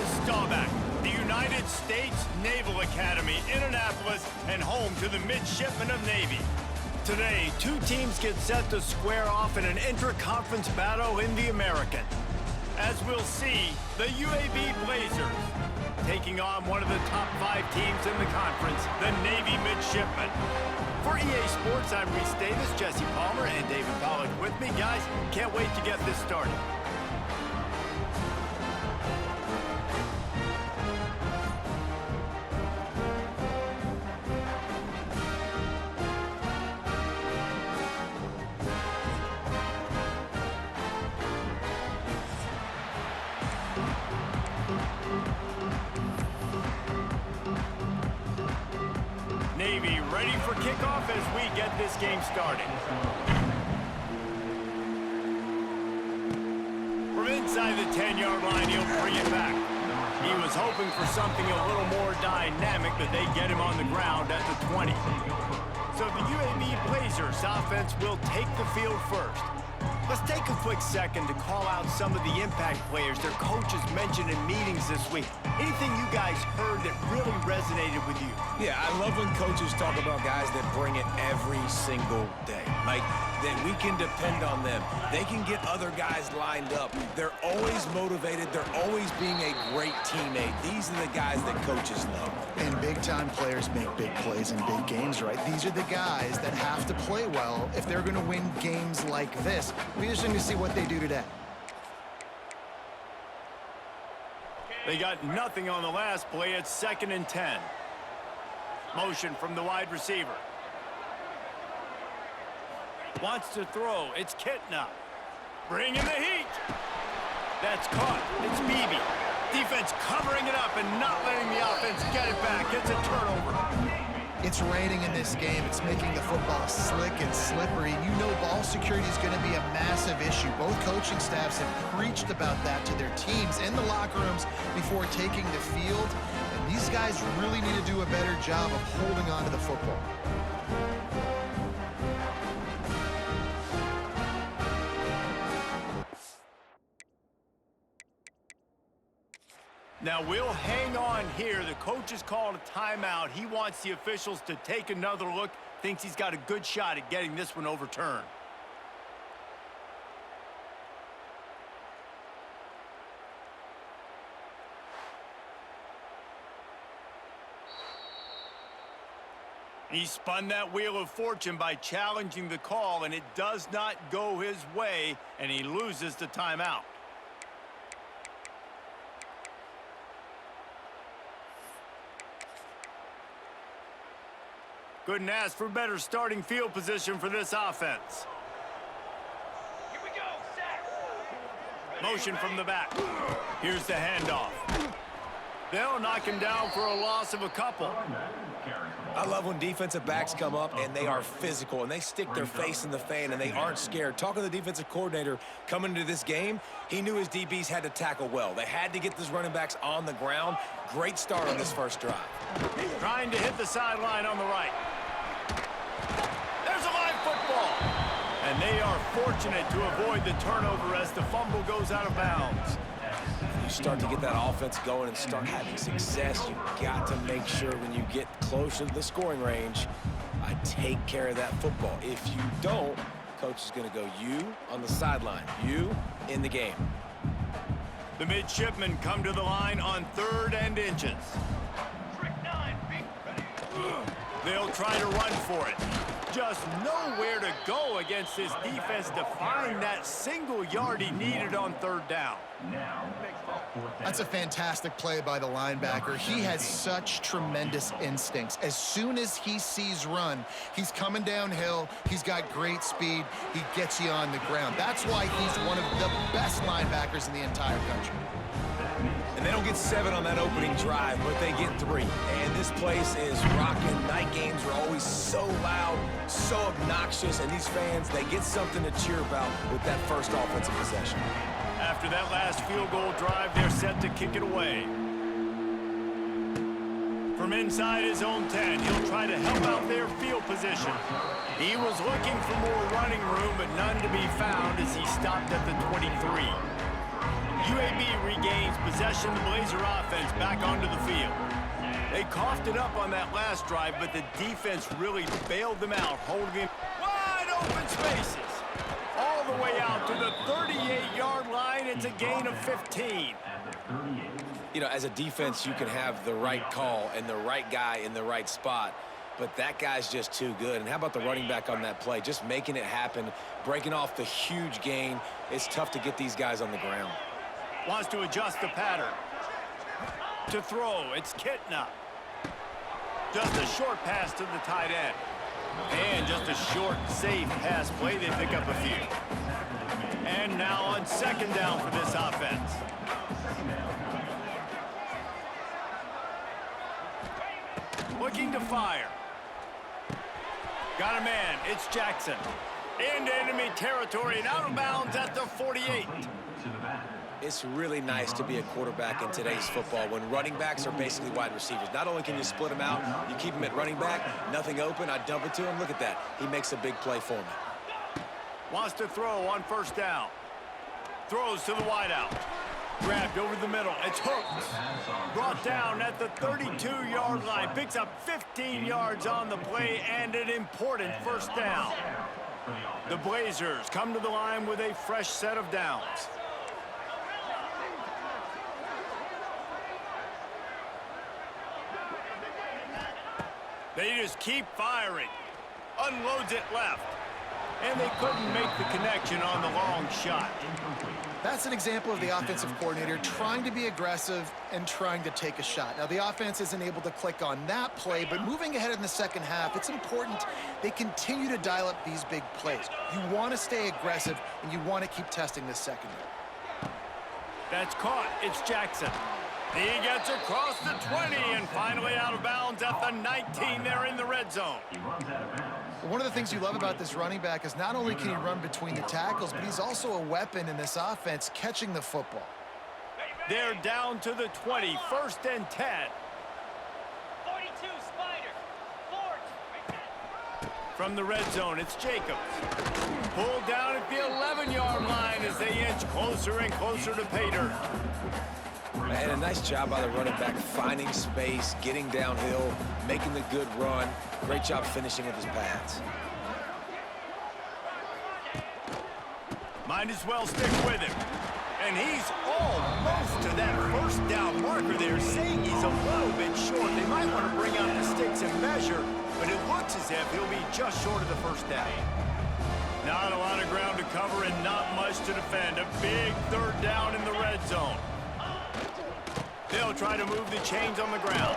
Staubach, the United States Naval Academy in Annapolis and home to the Midshipmen of Navy. Today, two teams get set to square off in an intra-conference battle in the American. As we'll see, the UAB Blazers taking on one of the top 5 teams in the conference, the Navy Midshipmen. For EA Sports, I'm Reese Davis, Jesse Palmer, and David Pollack with me. Guys, can't wait to get this started. Navy ready for kickoff as we get this game started. From inside the 10-yard line, he'll bring it back. He was hoping for something a little more dynamic, but they get him on the ground at the 20. So the UAB Blazers offense will take the field first. Let's take a quick second to call out some of the impact players their coaches mentioned in meetings this week. Anything you guys heard that really resonated with you? Yeah, I love when coaches talk about guys that bring it every single day. Like, that we can depend on them. They can get other guys lined up. They're always motivated. They're always being a great teammate. These are the guys that coaches love. And big-time players make big plays in big games, right? These are the guys that have to play well if they're going to win games like this. We just need to see what they do today. They got nothing on the last play. It's 2nd and 10. Motion from the wide receiver. Wants to throw. It's Kitna. Bringing the heat. That's caught. It's Beebe. Defense covering it up and not letting the offense get it back. It's a turnover. It's raining in this game. It's making the football slick and slippery. You know ball security is going to be a massive issue. Both coaching staffs have preached about that to their teams in the locker rooms before taking the field. And these guys really need to do a better job of holding on to the football. Now we'll hang on here. The coach has called a timeout. He wants the officials to take another look. Thinks he's got a good shot at getting this one overturned. He spun that wheel of fortune by challenging the call, and it does not go his way, and he loses the timeout. Couldn't ask for better starting field position for this offense. Here we go, set. Motion from the back. Here's the handoff. They'll knock him down for a loss of a couple. I love when defensive backs come up and they are physical and they stick their face in the fan and they aren't scared. Talking to the defensive coordinator coming into this game, he knew his DBs had to tackle well. They had to get those running backs on the ground. Great start on this first drive. Trying to hit the sideline on the right. There's a live football. And they are fortunate to avoid the turnover as the fumble goes out of bounds. You start to get that offense going and start having success, you got to make sure when you get closer to the scoring range, I take care of that football. If you don't, coach is going to go you on the sideline, you in the game. The midshipmen come to the line on 3rd and inches. Trick 9, big ready. They'll try to run for it. Just nowhere to go against this defense to find that single yard he needed on 3rd down. That's a fantastic play by the linebacker. He has such tremendous instincts. As soon as he sees run, he's coming downhill. He's got great speed. He gets you on the ground. That's why he's one of the best linebackers in the entire country. And they don't get 7 on that opening drive, but they get 3. And this place is rocking. Night games are always so loud, so obnoxious, and these fans, they get something to cheer about with that first offensive possession. After that last field goal drive, they're set to kick it away. From inside his own 10, he'll try to help out their field position. He was looking for more running room, but none to be found as he stopped at the 23. UAB regains possession of the Blazer offense back onto the field. They coughed it up on that last drive, but the defense really bailed them out, holding him wide open spaces. All the way out to the 38-yard line. It's a gain of 15. You know, as a defense, you can have the right call and the right guy in the right spot, but that guy's just too good. And how about the running back on that play? Just making it happen, breaking off the huge gain. It's tough to get these guys on the ground. Wants to adjust the pattern. To throw, it's Kitna. Just a short pass to the tight end. And just a short, safe pass play. They pick up a few. And now on second down for this offense. Looking to fire. Got a man. It's Jackson. Into enemy territory and out of bounds at the 48. It's really nice to be a quarterback in today's football when running backs are basically wide receivers. Not only can you split them out, you keep them at running back, nothing open, I dump it to him. Look at that. He makes a big play for me. Wants to throw on first down. Throws to the wideout. Grabbed over the middle. It's Hooks. Brought down at the 32-yard line. Picks up 15 yards on the play and an important first down. The Blazers come to the line with a fresh set of downs. They just keep firing. Unloads it left. And they couldn't make the connection on the long shot. That's an example of the offensive coordinator trying to be aggressive and trying to take a shot. Now, the offense isn't able to click on that play, but moving ahead in the second half, it's important they continue to dial up these big plays. You want to stay aggressive, and you want to keep testing this secondary. That's caught. It's Jackson. He gets across the 20 and finally out of bounds at the 19 there in the red zone. One of the things you love about this running back is not only can he run between the tackles, but he's also a weapon in this offense catching the football. They're down to the 20, 1st and 10. 42, Spider. Ford. From the red zone, it's Jacobs. Pulled down at the 11-yard line as they inch closer and closer to pay dirt. And a nice job by the running back, finding space, getting downhill, making the good run. Great job finishing with his pads. Might as well stick with him. And he's almost to that first down marker there, saying he's a little bit short. They might want to bring out the sticks and measure, but it looks as if he'll be just short of the first down. Not a lot of ground to cover and not much to defend. A big third down in the red zone. They'll try to move the chains on the ground.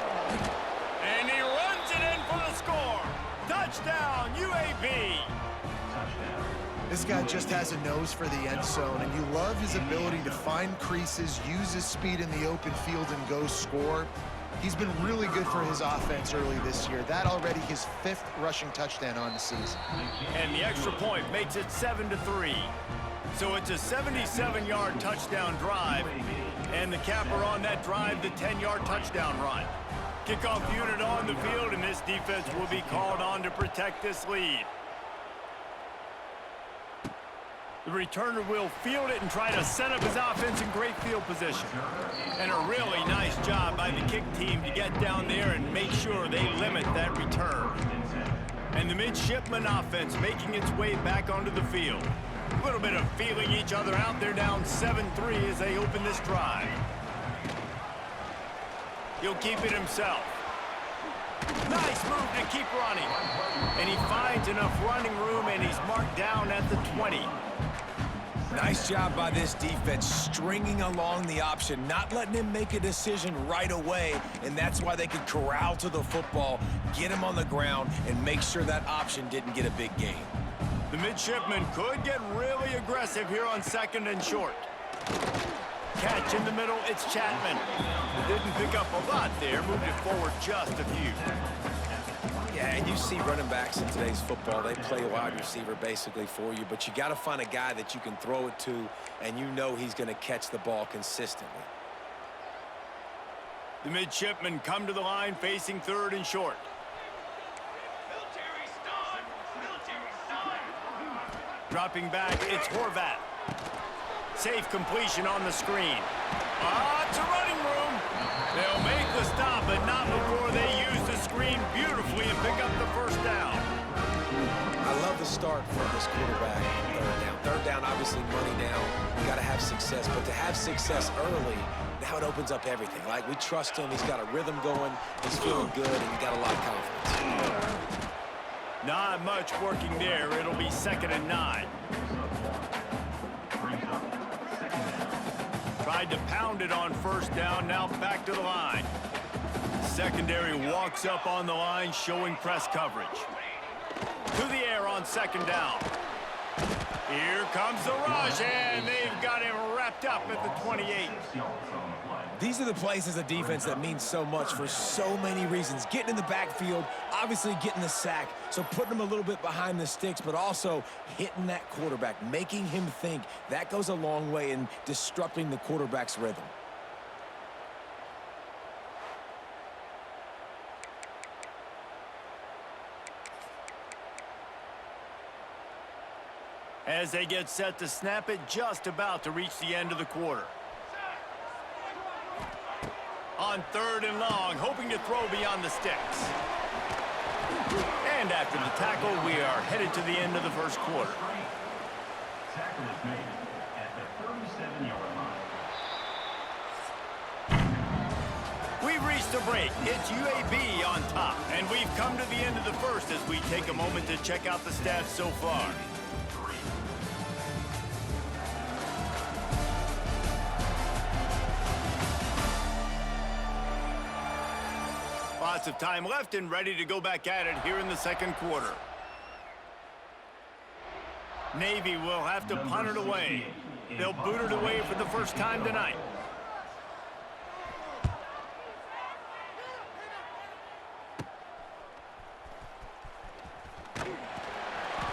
And he runs it in for the score. Touchdown, UAB. This guy just has a nose for the end zone, and you love his ability to find creases, use his speed in the open field, and go score. He's been really good for his offense early this year. That already his 5th rushing touchdown on the season. And the extra point makes it 7-3. So it's a 77-yard touchdown drive. And the capper on that drive, the 10-yard touchdown run. Kickoff unit on the field, and this defense will be called on to protect this lead. The returner will field it and try to set up his offense in great field position. And a really nice job by the kick team to get down there and make sure they limit that return. And the midshipman offense making its way back onto the field. A little bit of feeling each other out. They're down 7-3 as they open this drive. He'll keep it himself. Nice move to keep running. And he finds enough running room, and he's marked down at the 20. Nice job by this defense, stringing along the option, not letting him make a decision right away, and that's why they could corral to the football, get him on the ground, and make sure that option didn't get a big gain. The midshipman could get really aggressive here on 2nd and short. Catch in the middle, it's Chapman. Didn't pick up a lot there, moved it forward just a few. Yeah, and you see running backs in today's football, they play wide receiver basically for you, but you got to find a guy that you can throw it to, and you know he's going to catch the ball consistently. The midshipmen come to the line facing 3rd and short. Military stun. Military stun. Dropping back, it's Horvat. safe completion on the screen. It's a running room. They'll make the stop, but not before they use the screen beautifully and pick up the first down. I love the start from this quarterback on third down. Third down, obviously money down. You got to have success, but to have success early, now it opens up everything. Like, we trust him. He's got a rhythm going. He's feeling good, and he got a lot of confidence. Not much working there. It'll be 2nd and 9. Tried to pound it on first down, now back to the line. Secondary walks up on the line, showing press coverage. To the air on 2nd down. Here comes the rush, and they've got him wrapped up at the 28. These are the plays as a defense that mean so much for so many reasons. Getting in the backfield, obviously getting the sack, so putting him a little bit behind the sticks, but also hitting that quarterback, making him think. That goes a long way in disrupting the quarterback's rhythm. As they get set to snap it, just about to reach the end of the quarter. On 3rd and long, hoping to throw beyond the sticks. And after the tackle, we are headed to the end of the first quarter. Tackle is made at the 37-yard line. We've reached a break. It's UAB on top, and we've come to the end of the first as we take a moment to check out the stats so far. Lots of time left and ready to go back at it here in the second quarter. Navy will have to punt it away. They'll boot it away for the first time tonight.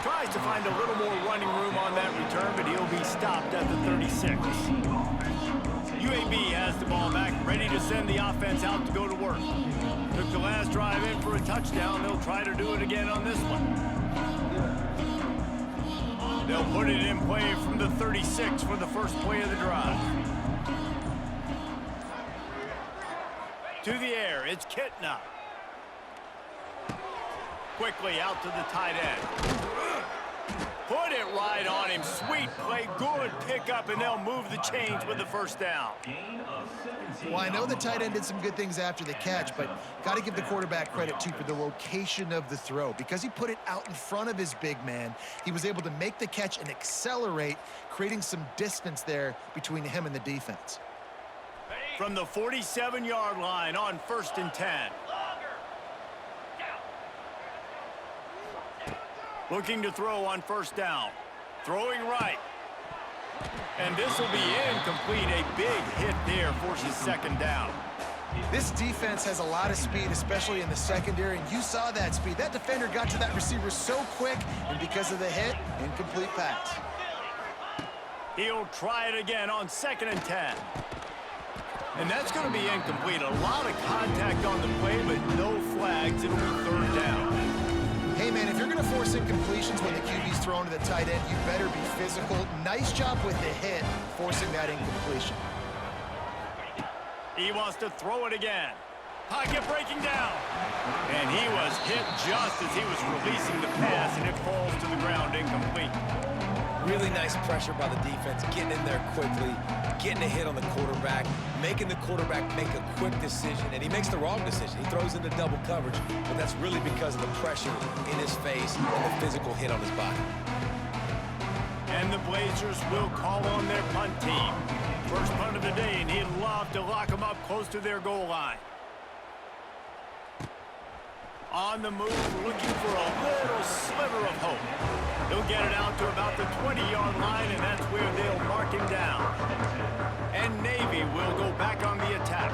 Tries to find a little more running room on that return, but he'll be stopped at the 36. UAB has the ball back, ready to send the offense out to go to work. Took the last drive in for a touchdown. They'll try to do it again on this one. They'll put it in play from the 36 for the first play of the drive. To the air, it's Kitna. Quickly out to the tight end. Put it right on him. Sweet play, good pickup, and they'll move the chains with the first down. Well, I know the tight end did some good things after the catch, but got to give the quarterback credit, too, for the location of the throw. Because he put it out in front of his big man, he was able to make the catch and accelerate, creating some distance there between him and the defense. From the 47-yard line on 1st and 10. Looking to throw on first down. Throwing right. And this will be incomplete. A big hit there forces 2nd down. This defense has a lot of speed, especially in the secondary, and you saw that speed. That defender got to that receiver so quick, and because of the hit, incomplete pass. He'll try it again on 2nd and 10. And that's going to be incomplete. A lot of contact on the play, but no flags. It'll be 3rd down. Hey, man, if you're going to force incompletions when the QB's thrown to the tight end, you better be physical. Nice job with the hit, forcing that incompletion. He wants to throw it again. Pocket breaking down. And he was hit just as he was releasing the pass, and it falls to the ground incomplete. Really nice pressure by the defense, getting in there quickly, getting a hit on the quarterback, making the quarterback make a quick decision, and he makes the wrong decision. He throws into double coverage, but that's really because of the pressure in his face and the physical hit on his body. And the Blazers will call on their punt team. First punt of the day, and he'd love to lock them up close to their goal line. On the move, looking for a little sliver of hope. He'll get it out to about the 20-yard line, and that's where they'll mark him down. And Navy will go back on the attack.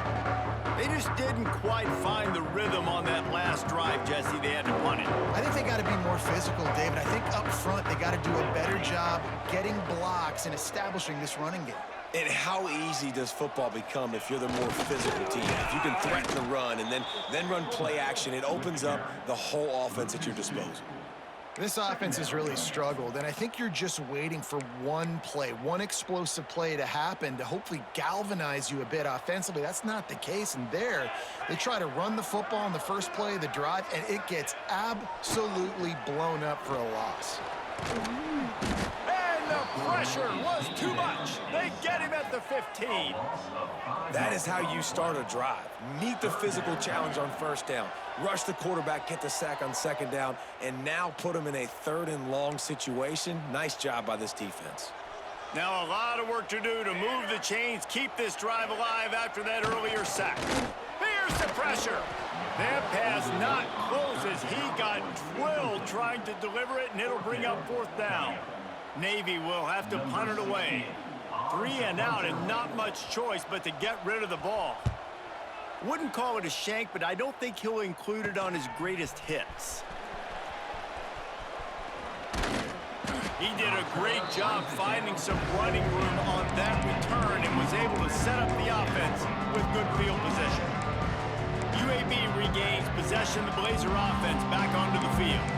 They just didn't quite find the rhythm on that last drive, Jesse. They had to punt it. I think they got to be more physical, David. I think up front they got to do a better job getting blocks and establishing this running game. And how easy does football become if you're the more physical team? If you can threaten the run and then run play action, it opens up the whole offense at your disposal. This offense has really struggled, and I think you're just waiting for one play, one explosive play to happen to hopefully galvanize you a bit offensively. That's not the case, and there, they try to run the football in the first play of the drive, and it gets absolutely blown up for a loss. And the pressure was too much. They get him at the 15. That is how you start a drive. Meet the physical challenge on first down. Rush the quarterback, get the sack on second down, and now put him in a 3rd and long situation. Nice job by this defense. Now a lot of work to do to move the chains, keep this drive alive after that earlier sack. Here's the pressure. That pass not close as he got drilled trying to deliver it, and it'll bring up 4th down. Navy will have to punt it away. 3 and out, and not much choice but to get rid of the ball. Wouldn't call it a shank, but I don't think he'll include it on his greatest hits. He did a great job finding some running room on that return and was able to set up the offense with good field position. UAB regains possession of the Blazer offense back onto the field.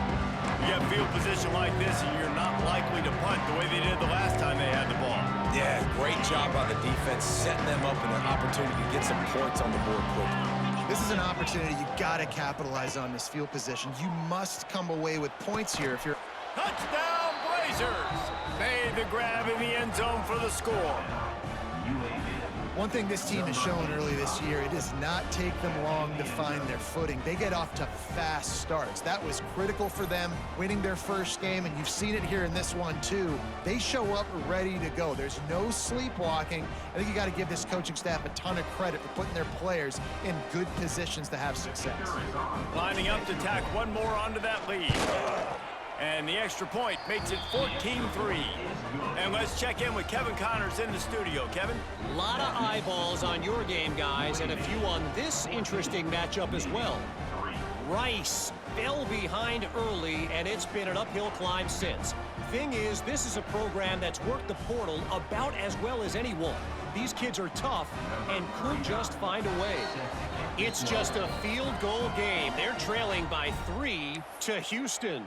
You have field position like this, and you're not likely to punt the way they did the last time they had the ball. Yeah, great job by the defense, setting them up in an opportunity to get some points on the board quickly. This is an opportunity you got to capitalize on this field position. You must come away with points here if you're... Touchdown, Blazers! Made the grab in the end zone for the score. One thing this team has shown early this year, it does not take them long to find their footing. They get off to fast starts. That was critical for them, winning their first game, and you've seen it here in this one too. They show up ready to go. There's no sleepwalking. I think you got to give this coaching staff a ton of credit for putting their players in good positions to have success. Lining up to tack one more onto that lead. And the extra point makes it 14-3. And let's check in with Kevin Connors in the studio. Kevin? A lot of eyeballs on your game, guys, and a few on this interesting matchup as well. Rice fell behind early, and it's been an uphill climb since. Thing is, this is a program that's worked the portal about as well as anyone. These kids are tough and could just find a way. It's just a field goal game. They're trailing by 3 to Houston.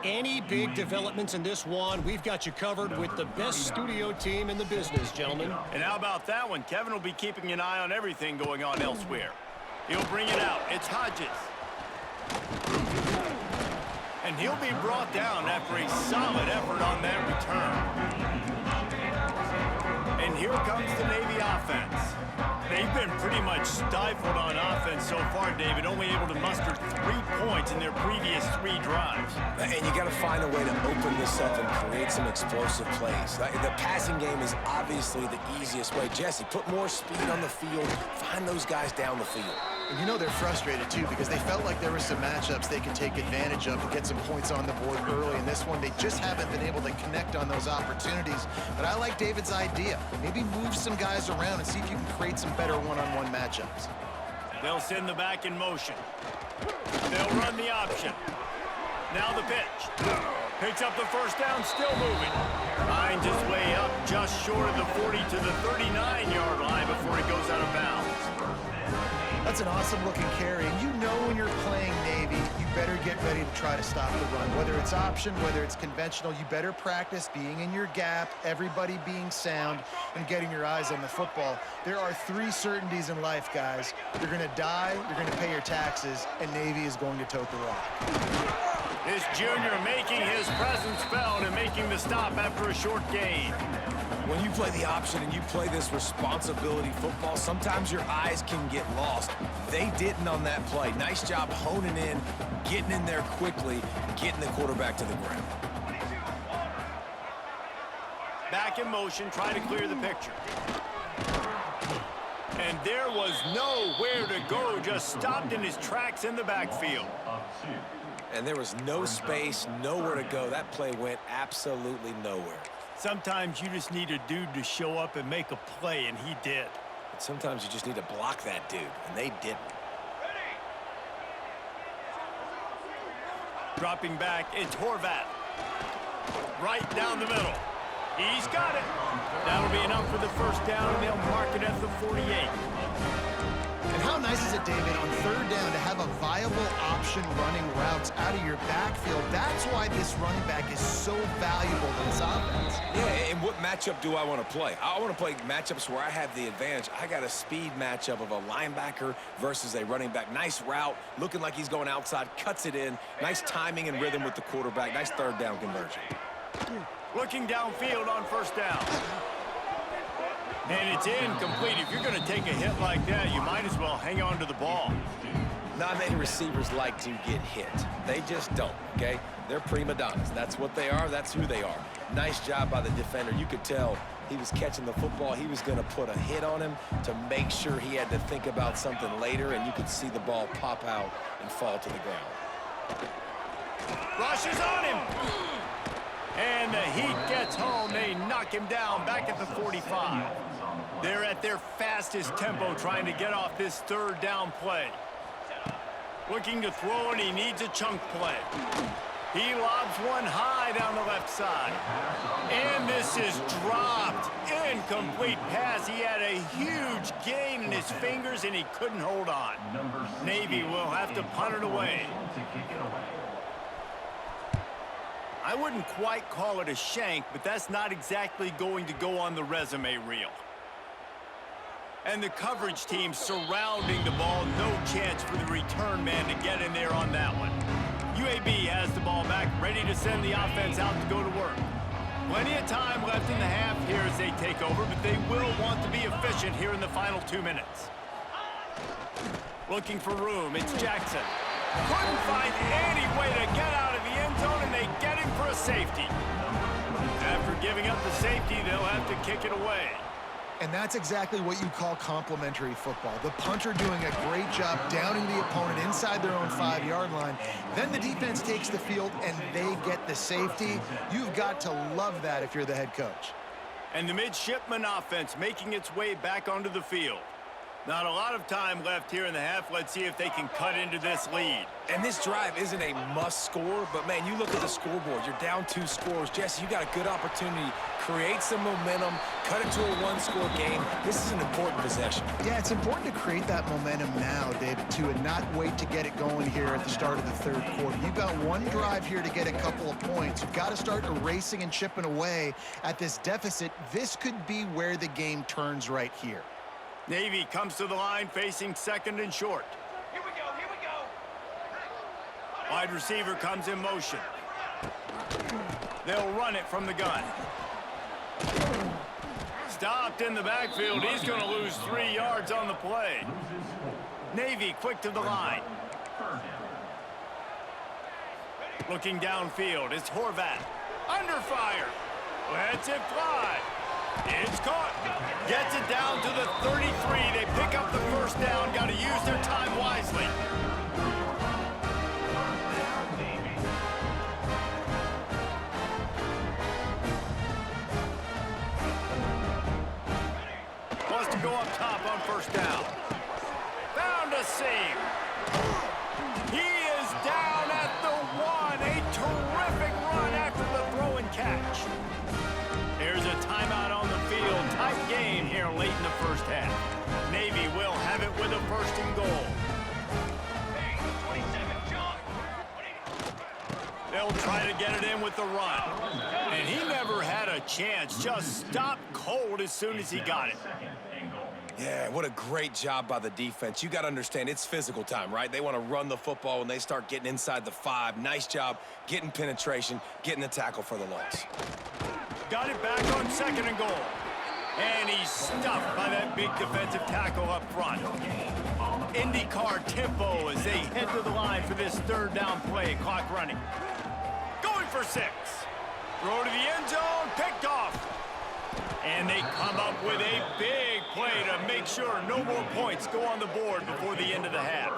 Any big developments in this one, we've got you covered with the best studio team in the business, gentlemen. And how about that one? Kevin will be keeping an eye on everything going on elsewhere. He'll bring it out. It's Hodges. And he'll be brought down after a solid effort on that return. And here comes the Navy offense. They've been pretty much stifled on offense so far, David, only able to muster 3 points in their previous 3 drives. And you got to find a way to open this up and create some explosive plays. The passing game is obviously the easiest way. Jesse, put more speed on the field, find those guys down the field. And you know they're frustrated too because they felt like there were some matchups they could take advantage of to get some points on the board early. In this one, they just haven't been able to connect on those opportunities. But I like David's idea. Maybe move some guys around and see if you can create some better one-on-one matchups. They'll send the back in motion. They'll run the option. Now the pitch. Picks up the first down, still moving. Finds his way up just short of the 40 to the 39-yard line before he goes out of bounds. That's an awesome-looking carry. And you know when you're playing Navy, you better get ready to try to stop the run. Whether it's option, whether it's conventional, you better practice being in your gap, everybody being sound, and getting your eyes on the football. There are 3 certainties in life, guys. You're going to die, you're going to pay your taxes, and Navy is going to tote the rock. This junior making his presence felt and making the stop after a short gain. When you play the option and you play this responsibility football, sometimes your eyes can get lost. They didn't on that play. Nice job honing in, getting in there quickly, getting the quarterback to the ground. Back in motion, try to clear the picture. And there was nowhere to go, just stopped in his tracks in the backfield. And there was no space, nowhere to go. That play went absolutely nowhere. Sometimes you just need a dude to show up and make a play, and he did. But sometimes you just need to block that dude, and they didn't. Dropping back, it's Horvat. Right down the middle. He's got it. That'll be enough for the first down, and they'll mark it at the 48. And how nice is it, David, on third down to have a viable option running routes out of your backfield? That's why this running back is so valuable to this offense. Yeah, and what matchup do I want to play? I want to play matchups where I have the advantage. I got a speed matchup of a linebacker versus a running back. Nice route, looking like he's going outside, cuts it in. Nice timing and rhythm with the quarterback. Nice third down conversion. Looking downfield on first down. And it's incomplete. If you're going to take a hit like that, you might as well hang on to the ball. Not many receivers like to get hit. They just don't, okay? They're prima donnas. That's what they are. That's who they are. Nice job by the defender. You could tell he was catching the football. He was going to put a hit on him to make sure he had to think about something later, and you could see the ball pop out and fall to the ground. Rushes on him. And the Heat gets home. They knock him down back at the 45. They're at their fastest tempo trying to get off this third down play. Looking to throw, and he needs a chunk play. He lobs one high down the left side. And this is dropped. Incomplete pass. He had a huge gain in his fingers, and he couldn't hold on. Navy will have to punt it away. I wouldn't quite call it a shank, but that's not exactly going to go on the resume reel. And the coverage team surrounding the ball. No chance for the return man to get in there on that one. UAB has the ball back, ready to send the offense out to go to work. Plenty of time left in the half here as they take over, but they will want to be efficient here in the final 2 minutes. Looking for room, it's Jackson. Couldn't find any way to get out of the end zone, and they get him for a safety. After giving up the safety, they'll have to kick it away. And that's exactly what you call complementary football. The punter doing a great job downing the opponent inside their own 5-yard line. Then the defense takes the field, and they get the safety. You've got to love that if you're the head coach. And the midshipman offense making its way back onto the field. Not a lot of time left here in the half. Let's see if they can cut into this lead. And this drive isn't a must score, but man, you look at the scoreboard. You're down 2 scores. Jesse, you got a good opportunity. Create some momentum. Cut it to a 1-score game. This is an important possession. Yeah, it's important to create that momentum now, David, too, and not wait to get it going here at the start of the third quarter. You've got one drive here to get a couple of points. You've got to start erasing and chipping away at this deficit. This could be where the game turns right here. Navy comes to the line facing second and short. Here we go, here we go. Wide receiver comes in motion. They'll run it from the gun. Stopped in the backfield. He's going to lose 3 yards on the play. Navy quick to the line. Looking downfield, it's Horvat. Under fire. Lets it fly. It's caught. Gets it down to the 33. They pick up the first down. Got to use their time wisely. Wants to go up top on first down. Found a seam. He is down at the 1. A terrific run after the throw and catch. There's a timeout on the field. Tight game here late in the first half. Navy will have it with a first and goal. Hey, 27, John. They'll try to get it in with the run. And he never had a chance. Just stopped cold as soon as he got it. Yeah, what a great job by the defense. You got to understand, it's physical time, right? They want to run the football when they start getting inside the 5. Nice job getting penetration, getting the tackle for the loss. Got it back on second and goal. And he's stuffed by that big defensive tackle up front. IndyCar tempo as they head to the line for this third down play. Clock running. Going for 6. Throw to the end zone. Picked off. And they come up with a big play to make sure no more points go on the board before the end of the half.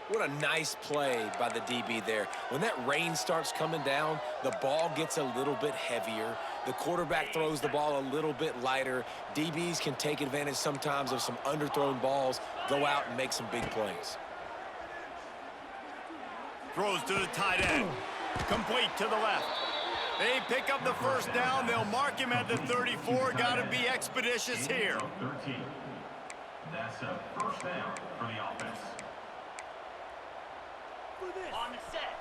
What a nice play by the DB there. When that rain starts coming down, the ball gets a little bit heavier. The quarterback throws the ball a little bit lighter. DBs can take advantage sometimes of some underthrown balls, go out and make some big plays. Throws to the tight end. Complete to the left. They pick up the first down. They'll mark him at the 34. Got to be expeditious here. That's a first down for the offense. On the set.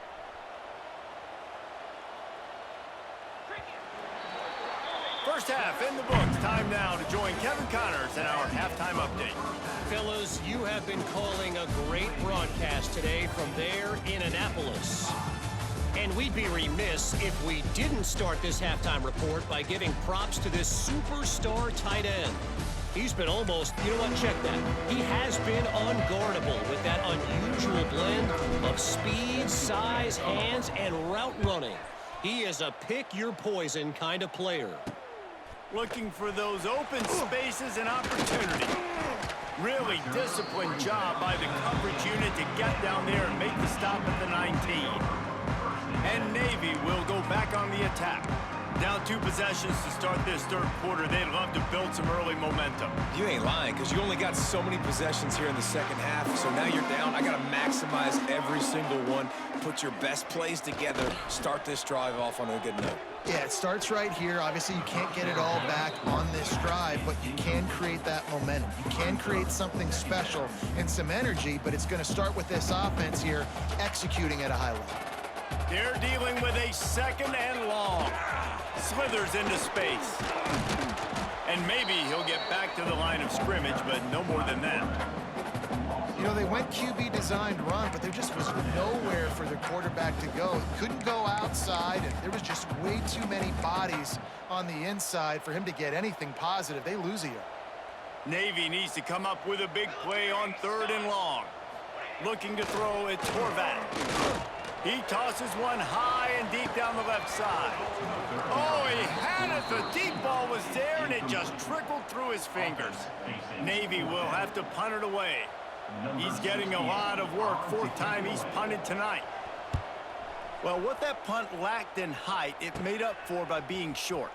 First half in the books. Time now to join Kevin Connors in our halftime update. Fellas, you have been calling a great broadcast today from there in Annapolis. And we'd be remiss if we didn't start this halftime report by giving props to this superstar tight end. He's been almost, you know what, check that. He has been unguardable with that unusual blend of speed, size, hands, and route running. He is a pick-your-poison kind of player. Looking for those open spaces and opportunity. Really disciplined job by the coverage unit to get down there and make the stop at the 19. And Navy will go back on the attack. Down 2 possessions to start this third quarter. They'd love to build some early momentum. You ain't lying, because you only got so many possessions here in the second half, so now you're down. I got to maximize every single one, put your best plays together, start this drive off on a good note. Yeah, it starts right here. Obviously, you can't get it all back on this drive, but you can create that momentum. You can create something special and some energy, but it's going to start with this offense here, executing at a high level. They're dealing with a second and long. Slithers into space. And maybe he'll get back to the line of scrimmage, but no more than that. You know, they went QB designed run, but there just was nowhere for the quarterback to go. He couldn't go outside, and there was just way too many bodies on the inside for him to get anything positive. They lose a yard. Navy needs to come up with a big play on 3rd and long. Looking to throw it, Horvat. He tosses one high and deep down the left side. Oh, he had it. The deep ball was there, and it just trickled through his fingers. Navy will have to punt it away. He's getting a lot of work. 4th time he's punted tonight. Well, what that punt lacked in height, it made up for by being short.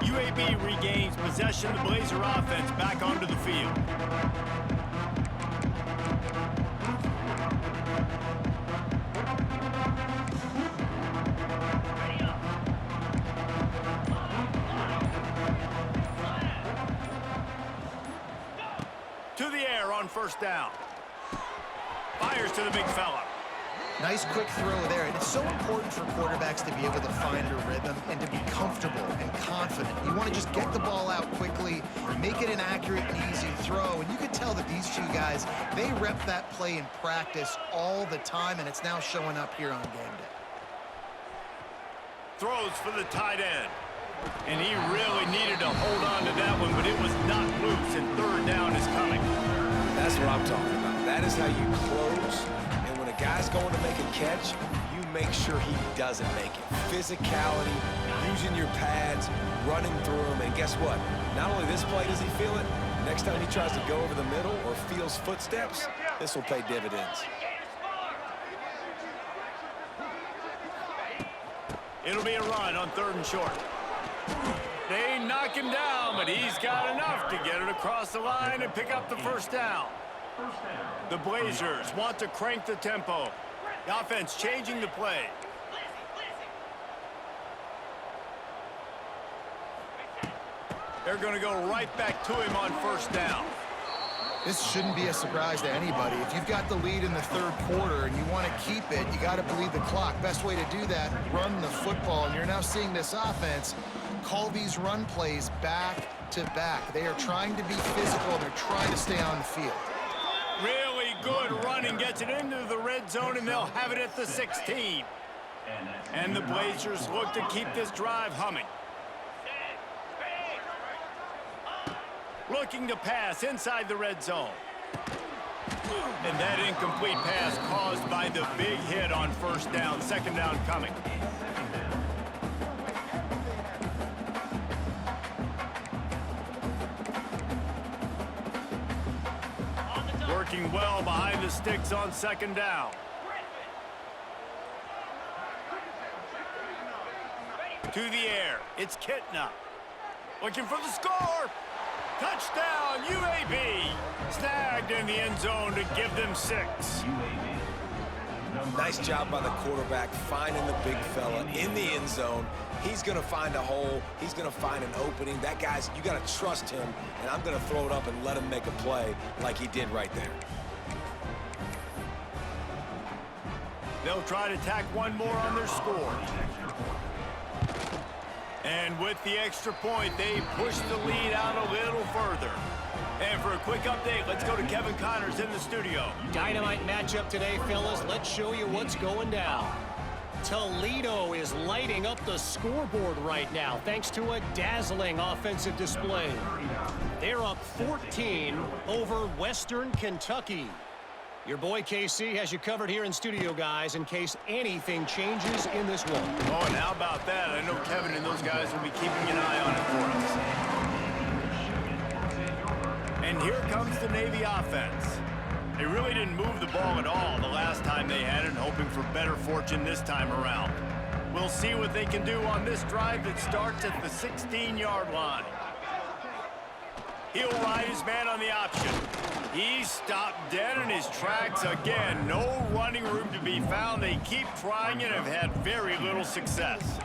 UAB regains possession. The Blazer offense back onto the field. To the air on 1st down. Fires to the big fella. Nice quick throw there, and it's so important for quarterbacks to be able to find a rhythm and to be comfortable and confident. You want to just get the ball out quickly, make it an accurate and easy throw, and you can tell that these 2 guys, they rep that play in practice all the time, and it's now showing up here on game day. Throws for the tight end. And he really needed to hold on to that one, but it was not loose, and 3rd down is coming. That's what I'm talking about. That is how you close. And when a guy's going to make a catch, you make sure he doesn't make it. Physicality, using your pads, running through them. And guess what? Not only this play does he feel it, next time he tries to go over the middle or feels footsteps, this will pay dividends. It'll be a run on 3rd and short. They knock him down, but he's got enough to get it across the line and pick up the 1st down. The Blazers want to crank the tempo. The offense changing the play. They're going to go right back to him on 1st down. This shouldn't be a surprise to anybody. If you've got the lead in the 3rd quarter and you want to keep it, you got to bleed the clock. Best way to do that, run the football. And you're now seeing this offense call these run plays back to back. They are trying to be physical. They're trying to stay on the field. Really good running, gets it into the red zone, and they'll have it at the 16. And the Blazers look to keep this drive humming. Looking to pass inside the red zone. And that incomplete pass caused by the big hit on 1st down. 2nd down coming. Working well behind the sticks on 2nd down. To the air. It's Kitna. Looking for the score. Touchdown, UAB. Snagged in the end zone to give them 6. Nice job by the quarterback finding the big fella in the end zone. He's going to find a hole. He's going to find an opening. That guy's, you got to trust him, and I'm going to throw it up and let him make a play like he did right there. They'll try to tack one more on their score. And with the extra point, they push the lead out a little further. And for a quick update, let's go to Kevin Connors in the studio. Dynamite matchup today, fellas. Let's show you what's going down. Toledo is lighting up the scoreboard right now thanks to a dazzling offensive display. They're up 14 over Western Kentucky. Your boy KC has you covered here in studio, guys, in case anything changes in this one. Oh, and how about that? I know Kevin and those guys will be keeping an eye on it for us. And here comes the Navy offense. They really didn't move the ball at all the last time they had it, hoping for better fortune this time around. We'll see what they can do on this drive that starts at the 16-yard line. He'll ride his man on the option. He's stopped dead in his tracks again. No running room to be found. They keep trying and have had very little success.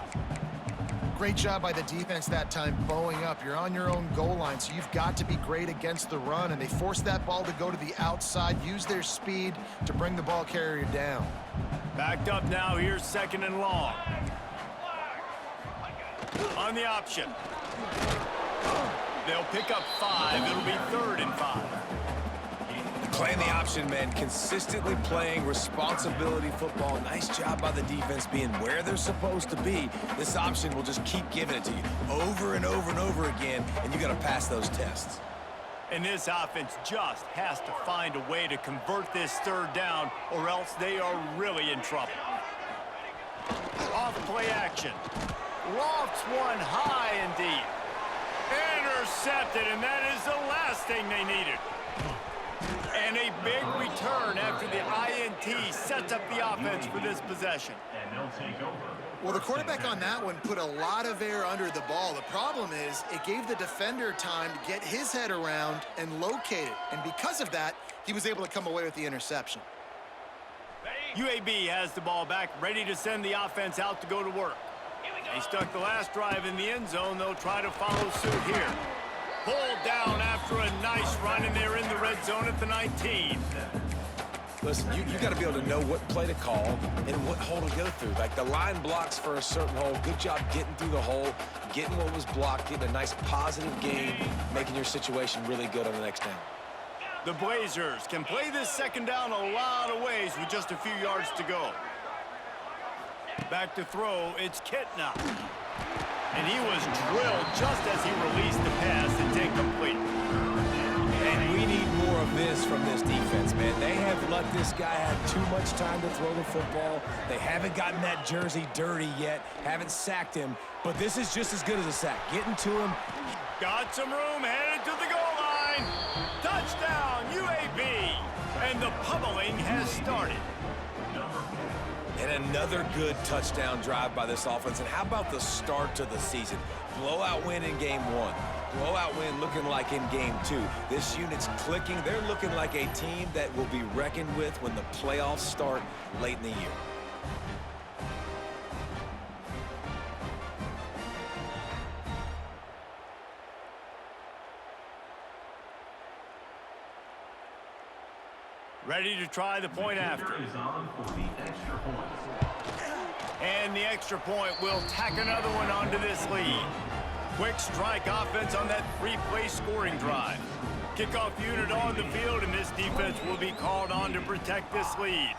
Great job by the defense that time, bowing up. You're on your own goal line, so you've got to be great against the run, and they forced that ball to go to the outside, use their speed to bring the ball carrier down. Backed up now, here's 2nd and long. On the option. They'll pick up 5. It'll be 3rd and 5. Playing the option, man, consistently playing responsibility football. Nice job by the defense being where they're supposed to be. This option will just keep giving it to you over and over and over again, and you got to pass those tests. And this offense just has to find a way to convert this 3rd down, or else they are really in trouble. Off play action. Lofts one high and deep. Intercepted, and that is the last thing they needed. And a big return after the INT sets up the offense for this possession. And they'll take over. Well, the quarterback on that one put a lot of air under the ball. The problem is it gave the defender time to get his head around and locate it. And because of that, he was able to come away with the interception. UAB has the ball back, ready to send the offense out to go to work. They stuck the last drive in the end zone. They'll try to follow suit here. Pulled down after a nice run, and they're in the red zone at the 19. Listen, you got to be able to know what play to call and what hole to go through. Like the line blocks for a certain hole. Good job getting through the hole, getting what was blocked, getting a nice positive game, making your situation really good on the next down. The Blazers can play this 2nd down a lot of ways with just a few yards to go. Back to throw, it's Kitna. And he was drilled just as he released the pass. It's incomplete. And we need more of this from this defense, man. They have let this guy have too much time to throw the football. They haven't gotten that jersey dirty yet, haven't sacked him, but this is just as good as a sack. Getting to him. Got some room, headed to the goal line. Touchdown, UAB. And the pummeling has started. And another good touchdown drive by this offense. And how about the start to the season? Blowout win in game 1. Blowout win looking like in game 2. This unit's clicking. They're looking like a team that will be reckoned with when the playoffs start late in the year. Ready to try the point after. Is on for the extra point. And the extra point will tack another one onto this lead. Quick strike offense on that 3-play scoring drive. Kickoff unit on the field, and this defense will be called on to protect this lead.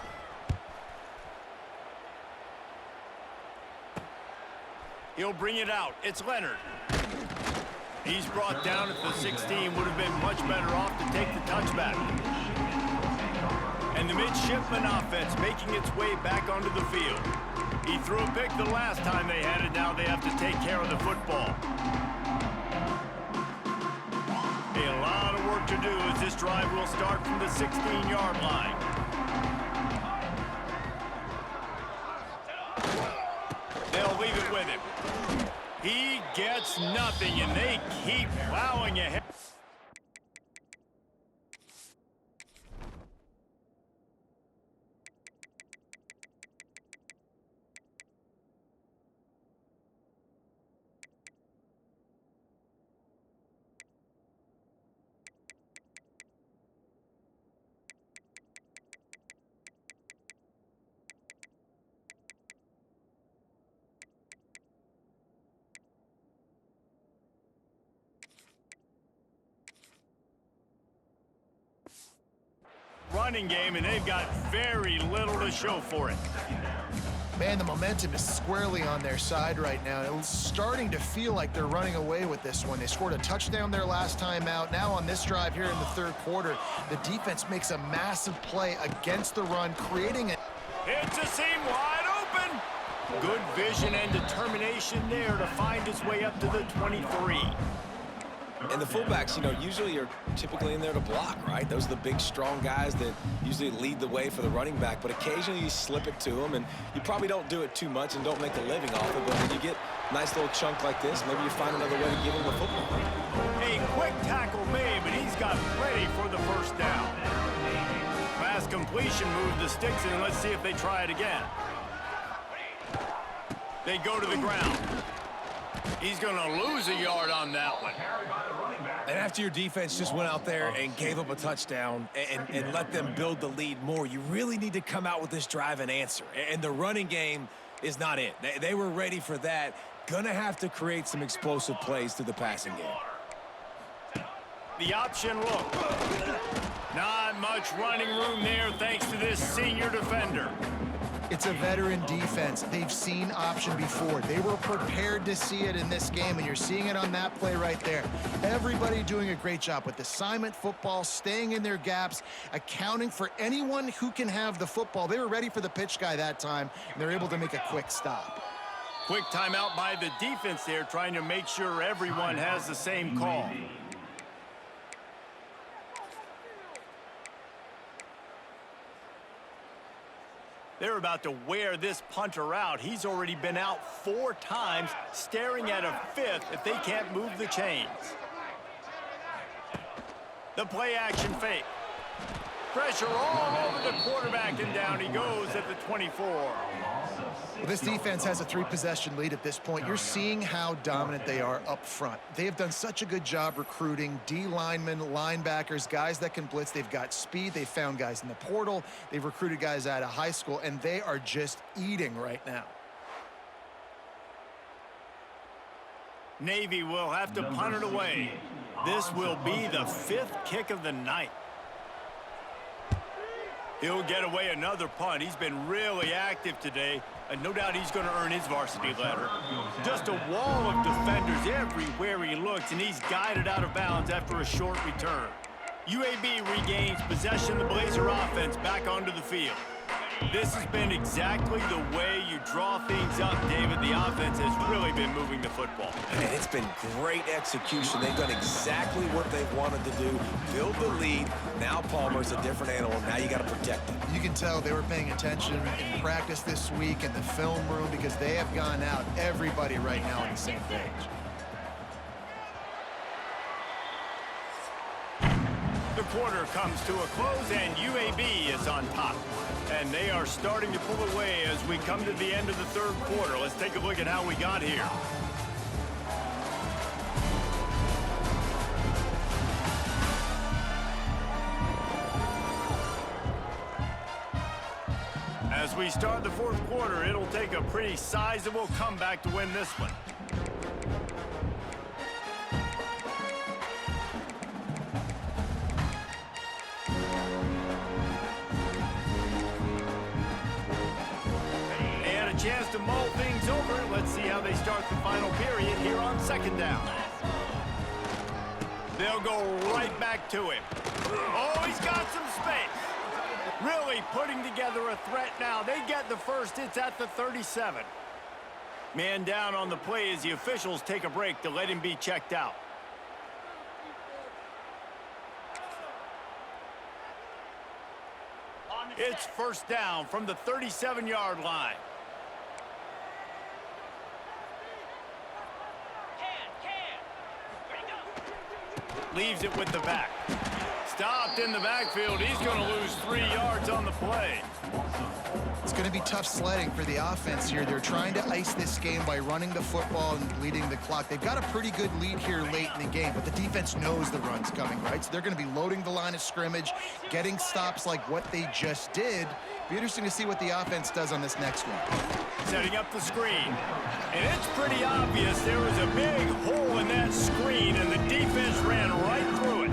He'll bring it out. It's Leonard. He's brought down at the 16. Would have been much better off to take the touchback. And the midshipman offense making its way back onto the field. He threw a pick the last time they had it. Now they have to take care of the football. A lot of work to do as this drive will start from the 16-yard line. They'll leave it with him. He gets nothing, and they keep plowing ahead. running game, and they've got very little to show for it. Man, the momentum is squarely on their side right now. It's starting to feel like they're running away with this one. They scored a touchdown their last time out. Now on this drive here in the third quarter, the defense makes a massive play against the run, creating it. It's a seam wide open. Good vision and determination there to find his way up to the 23. And the fullbacks, usually are typically in there to block, right? Those are the big, strong guys that usually lead the way for the running back. But occasionally you slip it to them, and you probably don't do it too much and don't make a living off it. But when you get a nice little chunk like this, maybe you find another way to give him the football. A quick tackle made, but he's got plenty for the first down. Pass completion moved the sticks in. Let's see if they try it again. They go to the ground. He's going to lose a yard on that one. And after your defense just went out there and gave up a touchdown and let them build the lead more, you really need to come out with this drive and answer. And the running game is not it. They were ready for that. Gonna have to create some explosive plays through the passing game. The option look. Not much running room there thanks to this senior defender. It's a veteran defense. They've seen option before. They were prepared to see it in this game, and you're seeing it on that play right there. Everybody doing a great job with assignment football, staying in their gaps, accounting for anyone who can have the football. They were ready for the pitch guy that time, and they're able to make a quick stop. Quick timeout by the defense there, trying to make sure everyone has the same call. They're about to wear this punter out. He's already been out 4 times, staring at a 5th if they can't move the chains. The play action fake. Pressure all over the quarterback, and down he goes at the 24. Well, this defense has a 3-possession lead at this point. You're seeing how dominant they are up front. They have done such a good job recruiting D linemen, linebackers, guys that can blitz. They've got speed. They've found guys in the portal. They've recruited guys out of high school, and they are just eating right now. Navy will have to punt it away. This will be the 5th kick of the night. He'll get away another punt. He's been really active today, and no doubt he's going to earn his varsity letter. Just a wall of defenders everywhere he looks, and he's guided out of bounds after a short return. UAB regains possession of the Blazer offense back onto the field. This has been exactly the way you draw things up, David. The offense has really been moving the football. And it's been great execution. They've done exactly what they've wanted to do. Build the lead. Now Palmer's a different animal. Now you got to protect him. You can tell they were paying attention in practice this week in the film room because they have gone out, everybody right now on the same page. The quarter comes to a close, and UAB is on top. And they are starting to pull away as we come to the end of the third quarter. Let's take a look at how we got here. As we start the fourth quarter, it'll take a pretty sizable comeback to win this one. Chance to mull things over. Let's see how they start the final period here on second down. They'll go right back to him. Oh, he's got some space. Really putting together a threat now. They get the first. It's at the 37. Man down on the play as the officials take a break to let him be checked out. It's first down from the 37-yard line. Leaves it with the back. Stopped in the backfield. He's going to lose 3 yards on the play. It's going to be tough sledding for the offense here. They're trying to ice this game by running the football and leading the clock. They've got a pretty good lead here late in the game, but the defense knows the run's coming, right? So they're going to be loading the line of scrimmage, getting stops like what they just did. Be interesting to see what the offense does on this next one. Setting up the screen. And it's pretty obvious there was a big hole in that screen, and the defense ran right through it.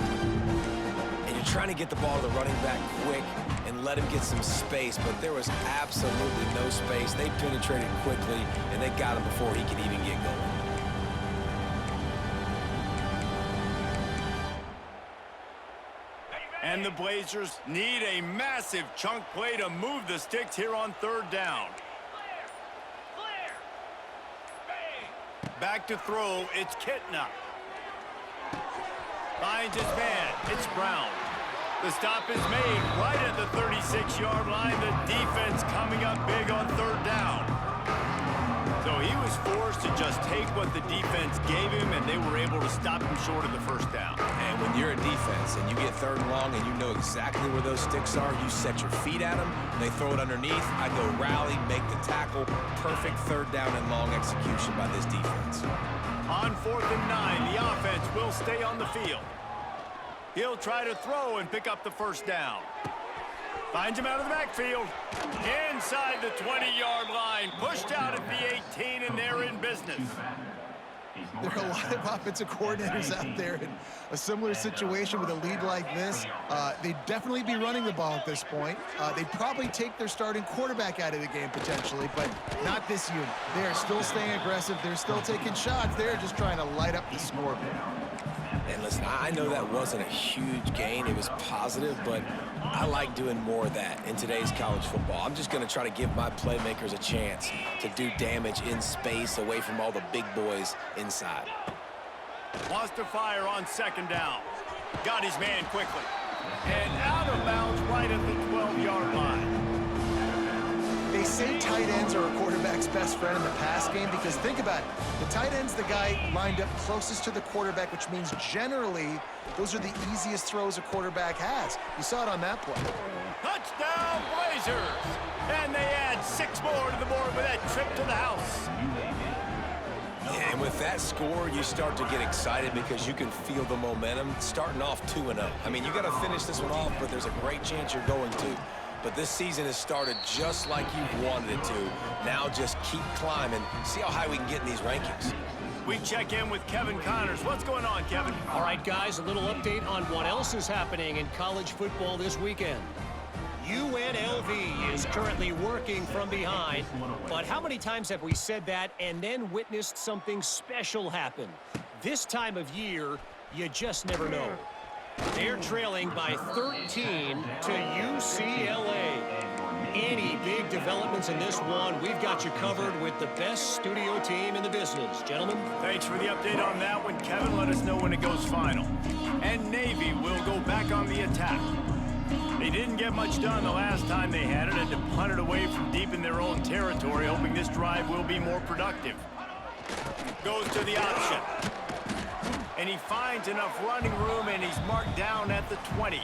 And you're trying to get the ball to the running back quick and let him get some space, but there was absolutely no space. They penetrated quickly, and they got him before he could even get going. And the Blazers need a massive chunk play to move the sticks here on third down. Back to throw, it's Kitna. Finds his man, it's Brown. The stop is made right at the 36-yard line. The defense coming up big on third down. So he was forced to just take what the defense gave him, and they were able to stop him short of the first down. And when you're a defense and you get third and long and you know exactly where those sticks are, you set your feet at them, they throw it underneath, I go rally, make the tackle. Perfect third down and long execution by this defense. On 4th and 9, the offense will stay on the field. He'll try to throw and pick up the first down. Finds him out of the backfield. Inside the 20-yard line. Pushed out at the 18, and they're in business. There are a lot of offensive coordinators out there in a similar situation with a lead like this. They'd definitely be running the ball at this point. They'd probably take their starting quarterback out of the game potentially, but not this unit. They are still staying aggressive. They're still taking shots. They're just trying to light up the scoreboard. And listen, I know that wasn't a huge gain. It was positive, but I like doing more of that in today's college football. I'm just going to try to give my playmakers a chance to do damage in space away from all the big boys inside. Wants to fire on second down. Got his man quickly. And out of bounds right at the 12-yard line. They say tight ends are a quarterback's best friend in the pass game because think about it. The tight end's the guy lined up closest to the quarterback, which means generally those are the easiest throws a quarterback has. You saw it on that play. Touchdown, Blazers! And they add 6 more to the board with that trip to the house. And with that score, you start to get excited because you can feel the momentum starting off 2-0. I mean, you got to finish this one off, but there's a great chance you're going to. But this season has started just like you wanted it to. Now just keep climbing. See how high we can get in these rankings. We check in with Kevin Connors. What's going on, Kevin? All right, guys, a little update on what else is happening in college football this weekend. UNLV is currently working from behind, but how many times have we said that and then witnessed something special happen? This time of year, you just never know. They're trailing by 13 to UCLA. Any big developments in this one, we've got you covered with the best studio team in the business. Gentlemen. Thanks for the update on that one, Kevin. Let us know when it goes final. And Navy will go back on the attack. They didn't get much done the last time they had it, and to punt it away from deep in their own territory, hoping this drive will be more productive. Goes to the option. And he finds enough running room, and he's marked down at the 20.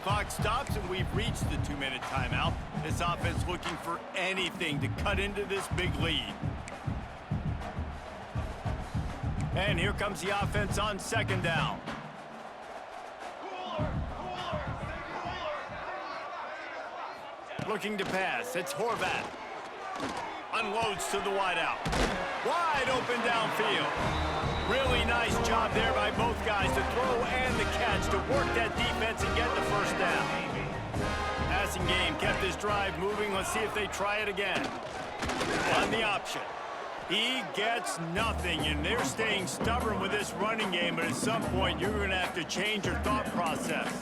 Clock stops, and we've reached the 2-minute timeout. This offense looking for anything to cut into this big lead. And here comes the offense on second down. Looking to pass. It's Horvath. Unloads to the wideout. Wide open downfield. Really nice job there by both guys to throw and the catch to work that defense and get the first down. Passing game kept this drive moving. Let's see if they try it again. On the option. He gets nothing, and they're staying stubborn with this running game, but at some point you're going to have to change your thought process.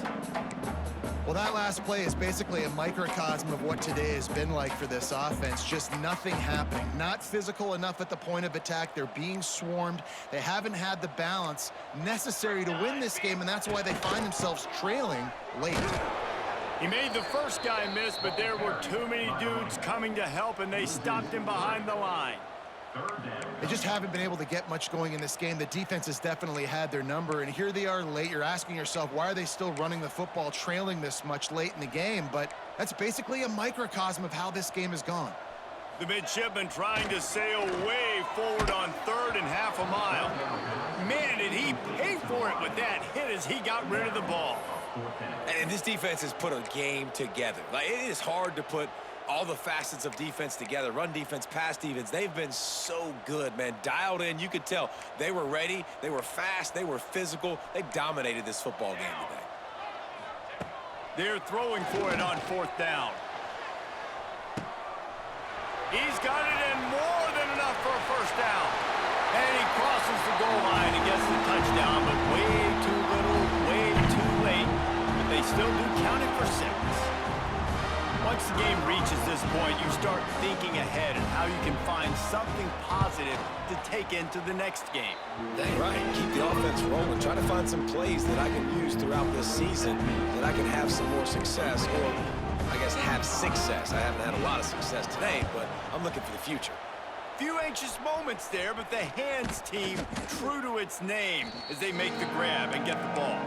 Well, that last play is basically a microcosm of what today has been like for this offense. Just nothing happening. Not physical enough at the point of attack. They're being swarmed. They haven't had the balance necessary to win this game, and that's why they find themselves trailing late. He made the first guy miss, but there were too many dudes coming to help, and they stopped him behind the line. They just haven't been able to get much going in this game. The defense has definitely had their number, and here they are late. You're asking yourself, why are they still running the football, trailing this much late in the game? But that's basically a microcosm of how this game has gone. The midshipman trying to sail way forward on third and half a mile. Man, did he pay for it with that hit as he got rid of the ball. And this defense has put a game together. Like, it is hard to put all the facets of defense together. Run defense, pass defense. They've been so good, man. Dialed in. You could tell they were ready. They were fast. They were physical. They dominated this football game today. They're throwing for it on 4th down. He's got it in more than enough for a 1st down. And he crosses the goal line and gets the touchdown, but way too little, way too late. But they still do count it for 6. Once the game reaches this point, you start thinking ahead and how you can find something positive to take into the next game. Dang right. Keep the offense rolling. Try to find some plays that I can use throughout this season that I can have some more success, or I guess have success. I haven't had a lot of success today, but I'm looking for the future. Few anxious moments there, but the Hands team true to its name as they make the grab and get the ball.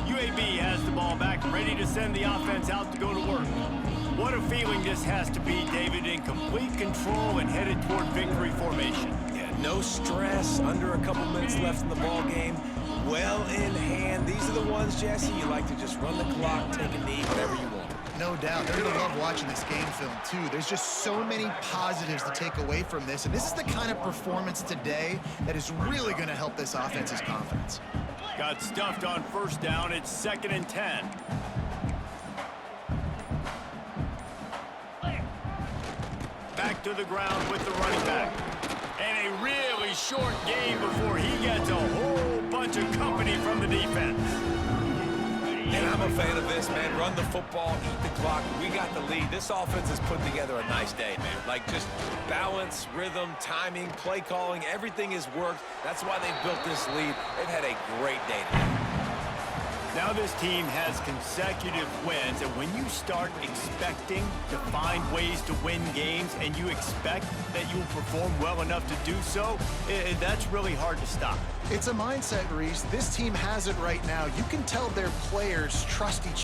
UAB has the ball back, ready to send the offense out to go to work. What a feeling this has to be, David, in complete control and headed toward victory formation. Yeah, no stress, under a couple minutes left in the ball game. Well in hand. These are the ones, Jesse, you like to just run the clock, take a knee, whatever you want. No doubt. They're going to love watching this game film, too. There's just so many positives to take away from this, and this is the kind of performance today that is really going to help this offense's confidence. Got stuffed on 1st down. It's 2nd and 10. Back to the ground with the running back. And a really short game before he gets a whole bunch of company from the defense. And I'm a fan of this, man. Run the football, eat the clock. We got the lead. This offense has put together a nice day, man. Like, just balance, rhythm, timing, play calling, everything has worked. That's why they've built this lead. They've had a great day today. Now this team has consecutive wins, and when you start expecting to find ways to win games and you expect that you will perform well enough to do so, that's really hard to stop. It's a mindset, Reese. This team has it right now. You can tell their players trust each other.